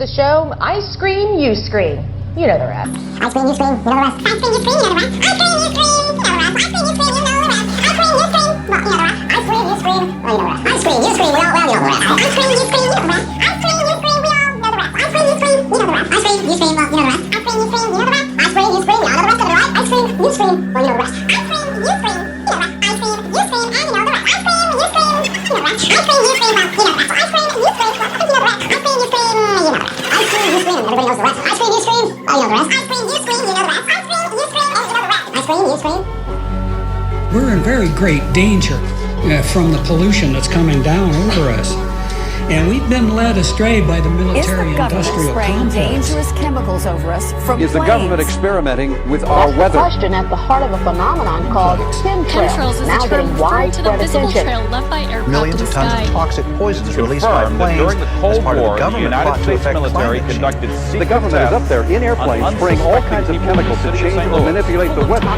the show, I scream, you scream. You know the rest. I scream, you scream, you know the rest. I scream, you scream, you know the rest. I scream, you scream, you know the rest. I scream, you scream, you know the rest. I scream, you scream, well, you know the rest. I scream, you scream, well, you know the rest. I scream, you scream, well, you know the rest. I scream, you scream, you know the rest. I scream, you scream, we all know the rest. I scream, you scream, you know the rest. I scream, you scream, well, you know the rest. I scream, you scream, you know the rest. I scream, you scream, you know the rest of it, right? I scream, you scream, well, you know the rest. I scream, you scream, you know the rest. I scream, you scream, and you know the rest. I scream, you scream, you know the rest. I scream, you scream, well, you know the rest. I scream, you scream, well, you know the rest. I scream, you scream, you know the rest. I scream, you scream, everybody knows the rest. I scream, you scream, well, you know the rest. I scream, you scream, you know the rest. I scream, you scream, and you know the rest. I scream, you scream. We're in very great danger from the pollution that's coming down over us. And we've been led astray by the military-industrial complex. Dangerous chemicals over us from Is the government experimenting with our weather? Question at the heart of a phenomenon called chemtrails, now getting widespread attention. Millions of tons of toxic poisons released by our planes during the Cold as part of War, the government plot to affect military climate conducted change. The government is up there in airplanes spraying all kinds of chemicals to change or manipulate the weather,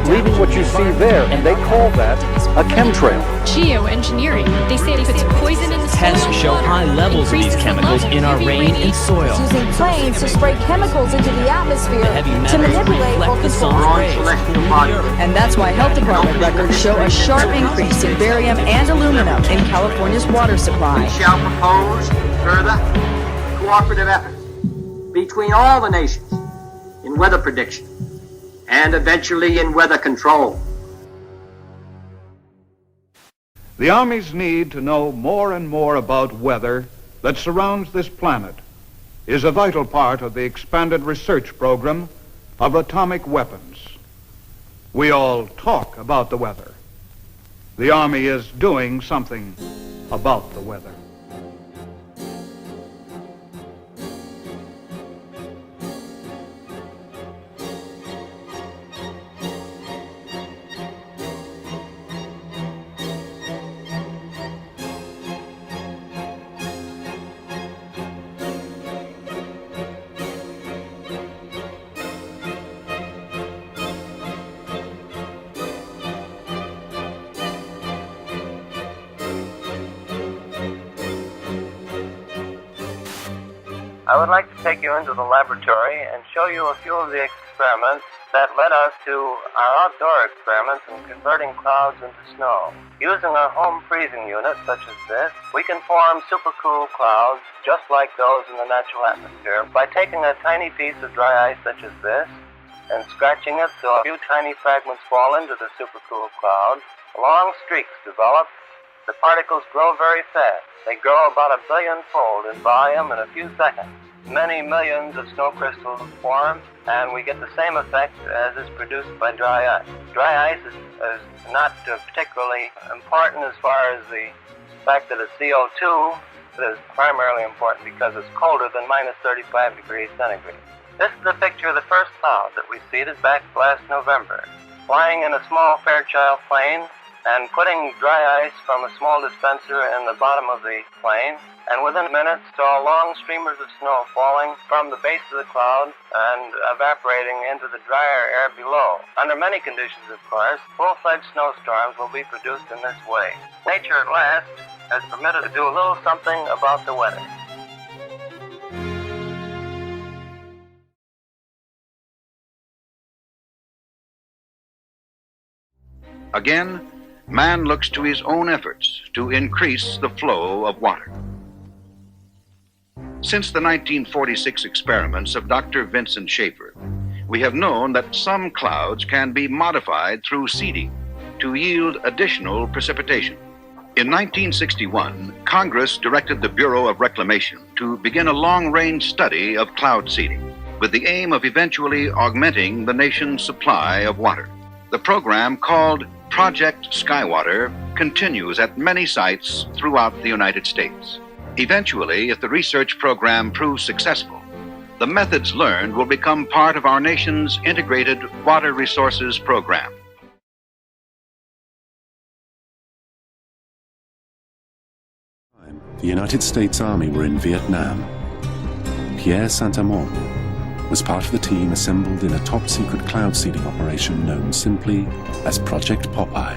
leaving what you see there, and they call that a chemtrail. Geoengineering. They say it puts poison in the soil. Tests show high levels of these chemicals in our rain and soil. Using planes to spray chemicals into the atmosphere to manipulate or control rays. And that's why health department records show a sharp increase in barium and aluminum in California's water supply. We shall propose further cooperative efforts between all the nations in weather prediction and eventually in weather control. The Army's need to know more and more about weather that surrounds this planet is a vital part of the expanded research program of atomic weapons. We all talk about the weather. The Army is doing something about the weather. I would like to take you into the laboratory and show you a few of the experiments that led us to our outdoor experiments in converting clouds into snow. Using a home freezing unit such as this, we can form supercool clouds just like those in the natural atmosphere by taking a tiny piece of dry ice such as this and scratching it so a few tiny fragments fall into the supercool cloud. Long streaks develop. The particles grow very fast. They grow about 1 billion-fold in volume in a few seconds. Many millions of snow crystals form, and we get the same effect as is produced by dry ice. Dry ice is not particularly important as far as the fact that it's CO2. It is primarily important because it's colder than minus 35 degrees centigrade. This is a picture of the first cloud that we seeded back last November. Flying in a small Fairchild plane and putting dry ice from a small dispenser in the bottom of the plane, and within minutes saw long streamers of snow falling from the base of the cloud and evaporating into the drier air below. Under many conditions, of course, full-fledged snowstorms will be produced in this way. Nature at last has permitted to do a little something about the weather. Again, man looks to his own efforts to increase the flow of water. Since the 1946 experiments of Dr. Vincent Schaefer, we have known that some clouds can be modified through seeding to yield additional precipitation. In 1961, Congress directed the Bureau of Reclamation to begin a long-range study of cloud seeding with the aim of eventually augmenting the nation's supply of water. The program, called Project Skywater, continues at many sites throughout the United States. Eventually, if the research program proves successful, the methods learned will become part of our nation's integrated water resources program. The United States Army were in Vietnam. Pierre Saint-Amand was part of the team assembled in a top-secret cloud seeding operation known simply as Project Popeye.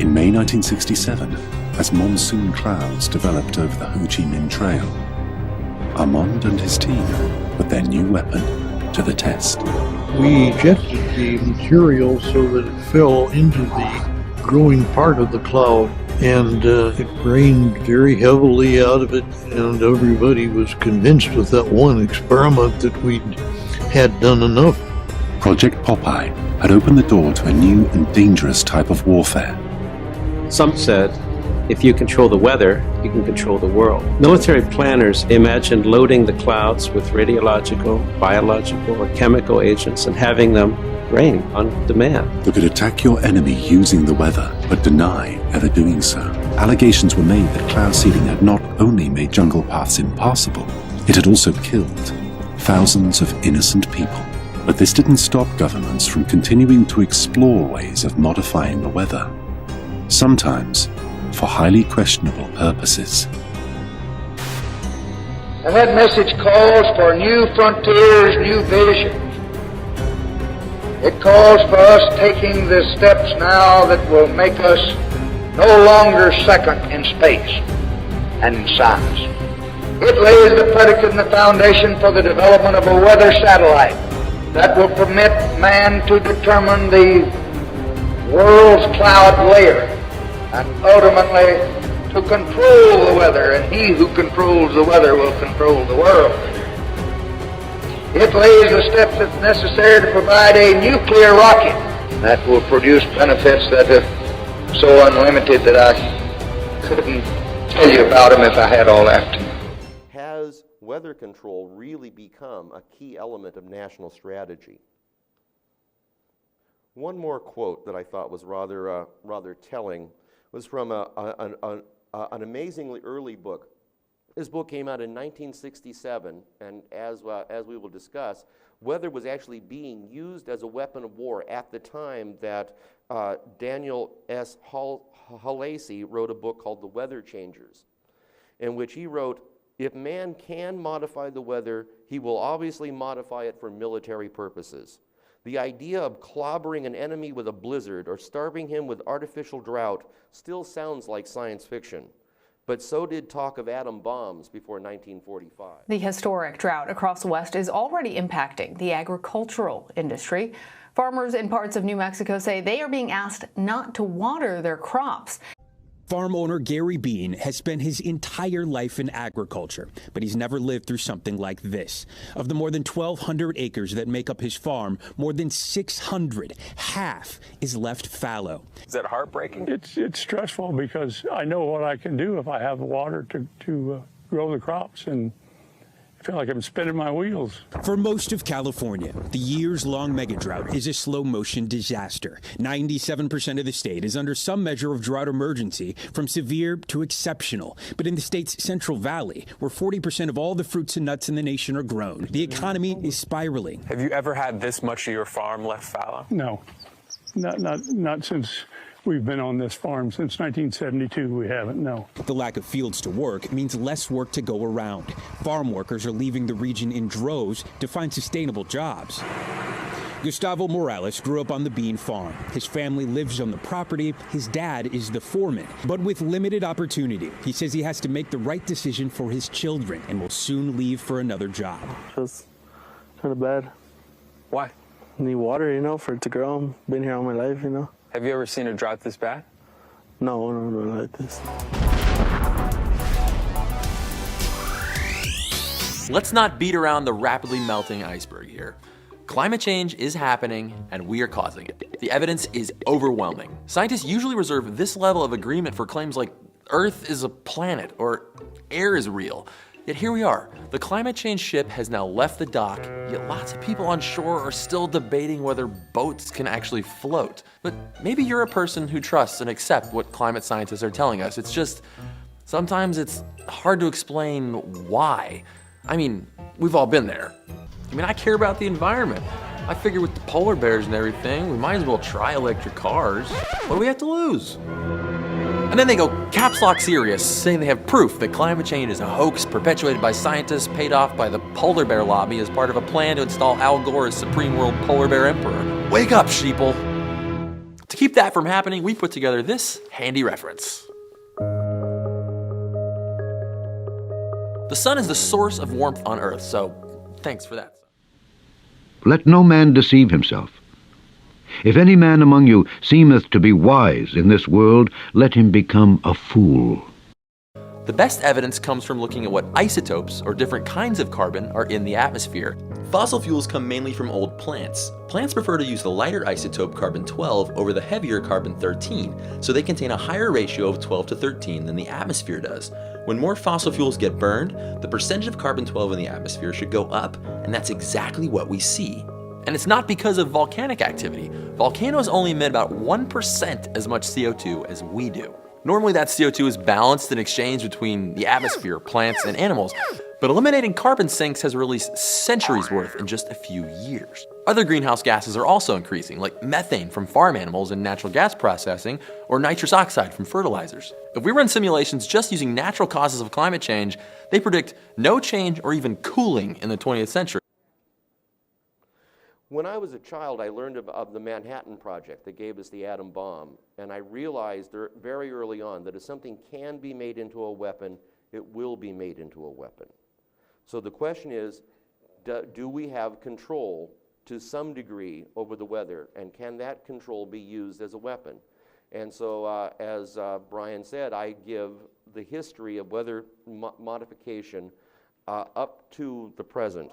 In May 1967, as monsoon clouds developed over the Ho Chi Minh Trail, Armand and his team put their new weapon to the test. We ejected the material so that it fell into the growing part of the cloud, and it rained very heavily out of it, and everybody was convinced with that one experiment that we'd had done enough. Project Popeye had opened the door to a new and dangerous type of warfare. Some said, if you control the weather, you can control the world. Military planners imagined loading the clouds with radiological, biological, or chemical agents and having them rain on demand. They could attack your enemy using the weather, but deny ever doing so. Allegations were made that cloud seeding had not only made jungle paths impassable, it had also killed thousands of innocent people. But this didn't stop governments from continuing to explore ways of modifying the weather, sometimes for highly questionable purposes. And that message calls for new frontiers, new visions. It calls for us taking the steps now that will make us no longer second in space and in science. It lays the predicate and the foundation for the development of a weather satellite that will permit man to determine the world's cloud layer and ultimately to control the weather, and he who controls the weather will control the world. It lays the steps that's necessary to provide a nuclear rocket that will produce benefits that are so unlimited that I couldn't tell you about them if I had all afternoon. Has weather control really become a key element of national strategy? One more quote that I thought was rather telling was from an amazingly early book. This book came out in 1967, and as we will discuss, weather was actually being used as a weapon of war at the time that Daniel S. Halsey wrote a book called The Weather Changers, in which he wrote, if man can modify the weather, he will obviously modify it for military purposes. The idea of clobbering an enemy with a blizzard or starving him with artificial drought still sounds like science fiction. But so did talk of atom bombs before 1945. The historic drought across the West is already impacting the agricultural industry. Farmers in parts of New Mexico say they are being asked not to water their crops. Farm owner Gary Bean has spent his entire life in agriculture, but he's never lived through something like this. Of the more than 1,200 acres that make up his farm, more than 600, half, is left fallow. Is that heartbreaking? It's stressful because I know what I can do if I have the water to grow the crops, and I feel like I'm spinning my wheels. For most of California, the years-long megadrought is a slow-motion disaster. 97% of the state is under some measure of drought emergency, from severe to exceptional. But in the state's Central Valley, where 40% of all the fruits and nuts in the nation are grown, the economy is spiraling. Have you ever had this much of your farm left fallow? No, not since we've been on this farm. Since 1972, we haven't, no. The lack of fields to work means less work to go around. Farm workers are leaving the region in droves to find sustainable jobs. Gustavo Morales grew up on the bean farm. His family lives on the property. His dad is the foreman. But with limited opportunity, he says he has to make the right decision for his children and will soon leave for another job. Just kind of bad. Why? Need water, for it to grow. Been here all my life, Have you ever seen a drought this bad? No, like this. Let's not beat around the rapidly melting iceberg here. Climate change is happening, and we are causing it. The evidence is overwhelming. Scientists usually reserve this level of agreement for claims like Earth is a planet or air is real. Yet here we are. The climate change ship has now left the dock, yet lots of people on shore are still debating whether boats can actually float. But maybe you're a person who trusts and accepts what climate scientists are telling us. It's just, sometimes it's hard to explain why. I mean, we've all been there. I care about the environment. I figure with the polar bears and everything, we might as well try electric cars. What do we have to lose? And then they go caps lock serious, saying they have proof that climate change is a hoax perpetuated by scientists paid off by the polar bear lobby as part of a plan to install Al Gore as Supreme World Polar Bear Emperor. Wake up, sheeple. To keep that from happening, we put together this handy reference. The sun is the source of warmth on Earth, so thanks for that. Let no man deceive himself. If any man among you seemeth to be wise in this world, let him become a fool. The best evidence comes from looking at what isotopes, or different kinds of carbon, are in the atmosphere. Fossil fuels come mainly from old plants. Plants prefer to use the lighter isotope carbon-12 over the heavier carbon-13, so they contain a higher ratio of 12 to 13 than the atmosphere does. When more fossil fuels get burned, the percentage of carbon-12 in the atmosphere should go up, and that's exactly what we see. And it's not because of volcanic activity. Volcanoes only emit about 1% as much CO2 as we do. Normally that CO2 is balanced in exchange between the atmosphere, plants, and animals, but eliminating carbon sinks has released centuries worth in just a few years. Other greenhouse gases are also increasing, like methane from farm animals and natural gas processing, or nitrous oxide from fertilizers. If we run simulations just using natural causes of climate change, they predict no change or even cooling in the 20th century. When I was a child, I learned of the Manhattan Project that gave us the atom bomb, and I realized very early on that if something can be made into a weapon, it will be made into a weapon. So the question is, do we have control to some degree over the weather, and can that control be used as a weapon? And so, as Brian said, I give the history of weather modification up to the present.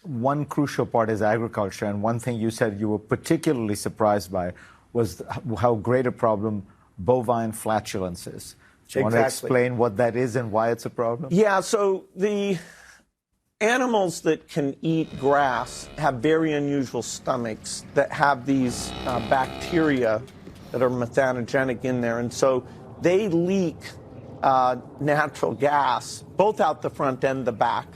One crucial part is agriculture, and one thing you said you were particularly surprised by was how great a problem bovine flatulence is. Do you want to explain what that is and why it's a problem? Yeah, so the animals that can eat grass have very unusual stomachs that have these bacteria that are methanogenic in there, and so they leak natural gas both out the front and the back.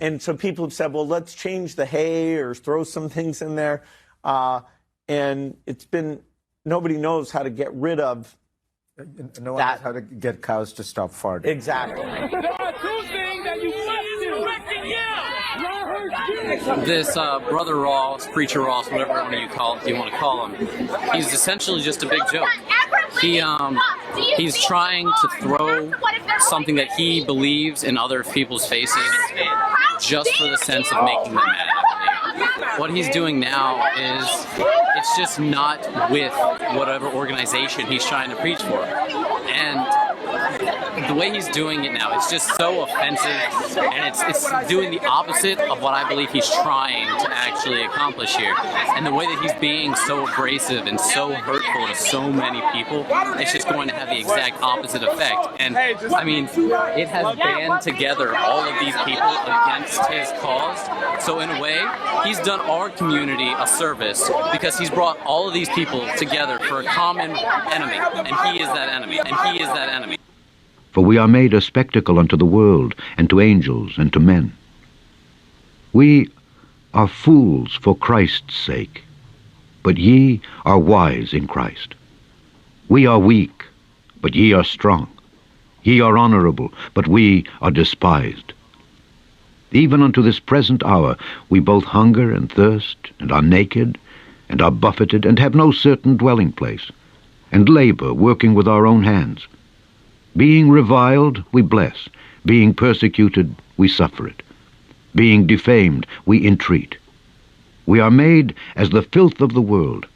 And so people have said, well, let's change the hay or throw some things in there. And it's been, nobody knows how to get rid of no one knows how to get cows to stop farting. Exactly. There are two things that you This Brother Ross, Preacher Ross, whatever one you want to call him, he's essentially just a big joke. He's trying to throw something that he believes in other people's faces just for the sense of making them mad. What he's doing now is it's just not with whatever organization he's trying to preach for. And the way he's doing it now, it's just so offensive, and it's doing the opposite of what I believe he's trying to actually accomplish here. And the way that he's being so abrasive and so hurtful to so many people, it's just going to have the exact opposite effect. And I mean, it has band together all of these people against his cause. So in a way, he's done our community a service because he's brought all of these people together for a common enemy, and he is that enemy, and he is that enemy. For we are made a spectacle unto the world, and to angels, and to men. We are fools for Christ's sake, but ye are wise in Christ. We are weak, but ye are strong. Ye are honorable, but we are despised. Even unto this present hour we both hunger and thirst, and are naked, and are buffeted, and have no certain dwelling place, and labor, working with our own hands. Being reviled, we bless. Being persecuted, we suffer it. Being defamed, we entreat. We are made as the filth of the world,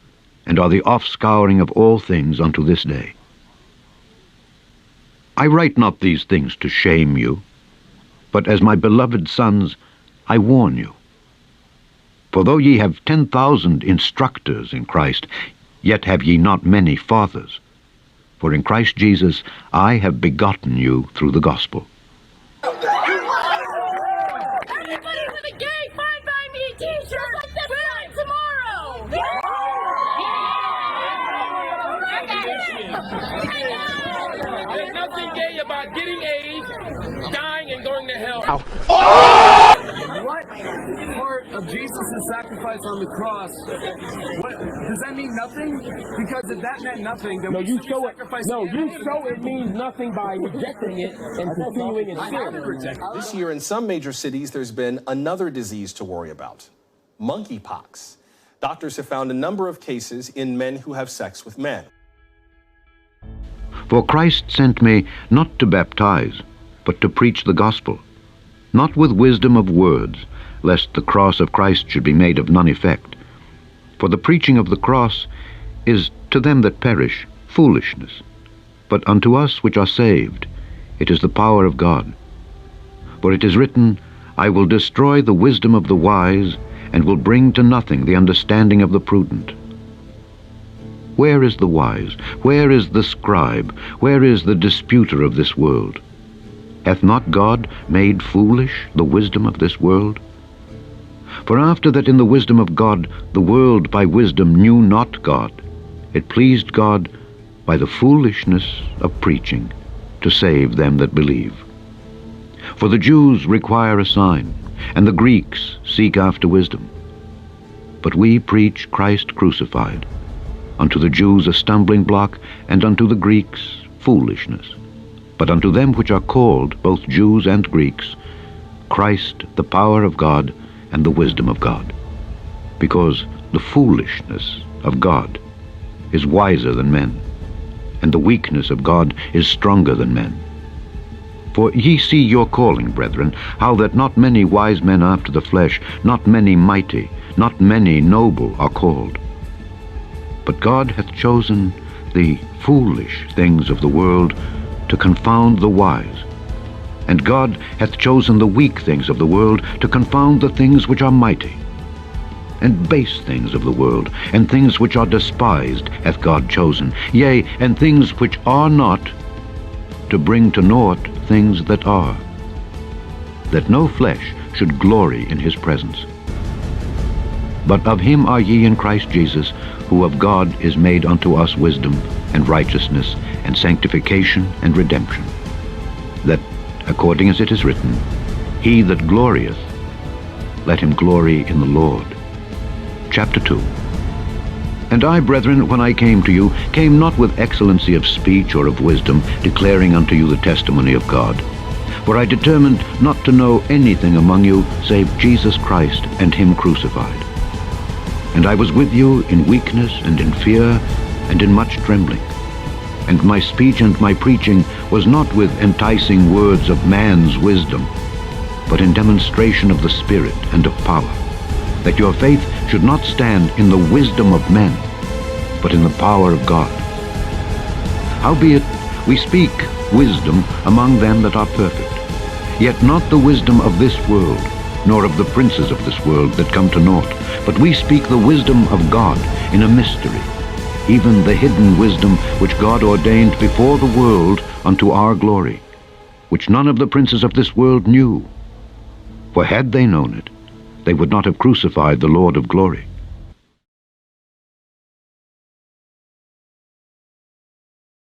and are the offscouring of all things unto this day. I write not these things to shame you, but as my beloved sons, I warn you. For though ye have 10,000 instructors in Christ, yet have ye not many fathers. For in Christ Jesus I have begotten you through the gospel. Everybody with a gay Fine by Me t-shirt like this time tomorrow! There's nothing gay about getting AIDS, dying, and going to hell. What part of Jesus' sacrifice on the cross, does that mean nothing? Because if that meant nothing, then you show it means nothing by rejecting it and continuing in sin. This year in some major cities, there's been another disease to worry about, monkeypox. Doctors have found a number of cases in men who have sex with men. For Christ sent me not to baptize, but to preach the gospel, not with wisdom of words, lest the cross of Christ should be made of none effect. For the preaching of the cross is to them that perish foolishness, but unto us which are saved it is the power of God. For it is written, I will destroy the wisdom of the wise, and will bring to nothing the understanding of the prudent. Where is the wise? Where is the scribe? Where is the disputer of this world? Hath not God made foolish the wisdom of this world? For after that in the wisdom of God the world by wisdom knew not God, it pleased God by the foolishness of preaching to save them that believe. For the Jews require a sign, and the Greeks seek after wisdom. But we preach Christ crucified, unto the Jews a stumbling block, and unto the Greeks foolishness. But unto them which are called, both Jews and Greeks, Christ the power of God and the wisdom of God. Because the foolishness of God is wiser than men, and the weakness of God is stronger than men. For ye see your calling, brethren, how that not many wise men after the flesh, not many mighty, not many noble are called. But God hath chosen the foolish things of the world to confound the wise. And God hath chosen the weak things of the world to confound the things which are mighty. And base things of the world, and things which are despised, hath God chosen, yea, and things which are not, to bring to naught things that are, that no flesh should glory in his presence. But of him are ye in Christ Jesus, who of God is made unto us wisdom, and righteousness, and sanctification, and redemption, that, according as it is written, he that glorieth, let him glory in the Lord. Chapter 2. And I, brethren, when I came to you, came not with excellency of speech or of wisdom, declaring unto you the testimony of God. For I determined not to know anything among you, save Jesus Christ and him crucified. And I was with you in weakness and in fear and in much trembling. And my speech and my preaching was not with enticing words of man's wisdom, but in demonstration of the Spirit and of power, that your faith should not stand in the wisdom of men, but in the power of God. Howbeit we speak wisdom among them that are perfect, yet not the wisdom of this world, nor of the princes of this world that come to naught, but we speak the wisdom of God in a mystery, even the hidden wisdom which God ordained before the world unto our glory, which none of the princes of this world knew. For had they known it, they would not have crucified the Lord of glory.